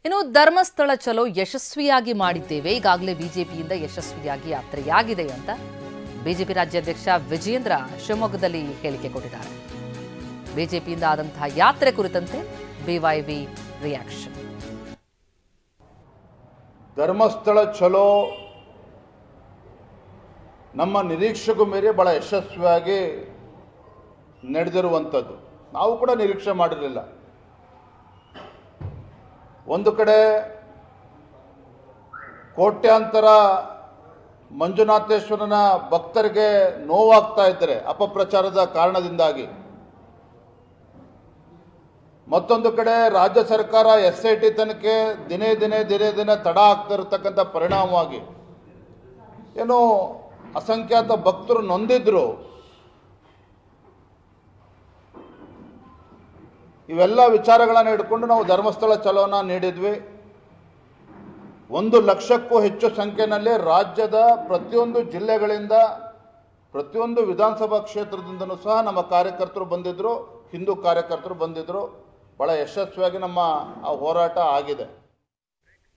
ಇನ್ನು ಧರ್ಮಸ್ಥಳ ಚಲೋ ಯಶಸ್ವಿಯಾಗಿ ಮಾಡಿದ್ದೇವೆ, ಈಗಾಗಲೇ ಬಿಜೆಪಿಯಿಂದ ಯಶಸ್ವಿಯಾಗಿ ಯಾತ್ರೆಯಾಗಿದೆ ಅಂತ ಬಿಜೆಪಿ ರಾಜ್ಯಾಧ್ಯಕ್ಷ ವಿಜೇಂದ್ರ ಶಿವಮೊಗ್ಗದಲ್ಲಿ ಹೇಳಿಕೆ ಕೊಟ್ಟಿದ್ದಾರೆ. ಬಿಜೆಪಿಯಿಂದ ಆದಂತಹ ಯಾತ್ರೆ ಕುರಿತಂತೆ ಬಿವೈವಿ ರಿಯಾಕ್ಷನ್. ಧರ್ಮಸ್ಥಳ ಚಲೋ ನಮ್ಮ ನಿರೀಕ್ಷೆಗೂ ಮೀರಿ ಬಹಳ ಯಶಸ್ವಿಯಾಗಿ ನಡೆದಿರುವಂಥದ್ದು. ನಾವು ಕೂಡ ನಿರೀಕ್ಷೆ ಮಾಡಿರಲಿಲ್ಲ. ಒಂದು ಕಡೆ ಕೋಟ್ಯಾಂತರ ಮಂಜುನಾಥೇಶ್ವರನ ಭಕ್ತರಿಗೆ ನೋವಾಗ್ತಾ ಇದ್ದರೆ ಅಪಪ್ರಚಾರದ ಕಾರಣದಿಂದಾಗಿ, ಮತ್ತೊಂದು ಕಡೆ ರಾಜ್ಯ ಸರ್ಕಾರ SIT ತನಿಖೆ ದಿನೇ ದಿನೇ ತಡ ಆಗ್ತಾ ಇರತಕ್ಕಂಥ ಪರಿಣಾಮವಾಗಿ ಏನು ಅಸಂಖ್ಯಾತ ಭಕ್ತರು ನೊಂದಿದ್ರು. ಇವೆಲ್ಲ ವಿಚಾರಗಳನ್ನು ಇಟ್ಕೊಂಡು ನಾವು ಧರ್ಮಸ್ಥಳ ಚಲೋನ ನೀಡಿದ್ವಿ. 1 ಲಕ್ಷಕ್ಕೂ ಹೆಚ್ಚು ಸಂಖ್ಯೆಯಲ್ಲಿ ರಾಜ್ಯದ ಪ್ರತಿಯೊಂದು ಜಿಲ್ಲೆಗಳಿಂದ, ಪ್ರತಿಯೊಂದು ವಿಧಾನಸಭಾ ಕ್ಷೇತ್ರದಿಂದನೂ ಸಹ ನಮ್ಮ ಕಾರ್ಯಕರ್ತರು ಬಂದಿದ್ದರು, ಹಿಂದೂ ಕಾರ್ಯಕರ್ತರು ಬಂದಿದ್ದರು. ಭಾಳ ಯಶಸ್ವಿಯಾಗಿ ನಮ್ಮ ಆ ಹೋರಾಟ ಆಗಿದೆ.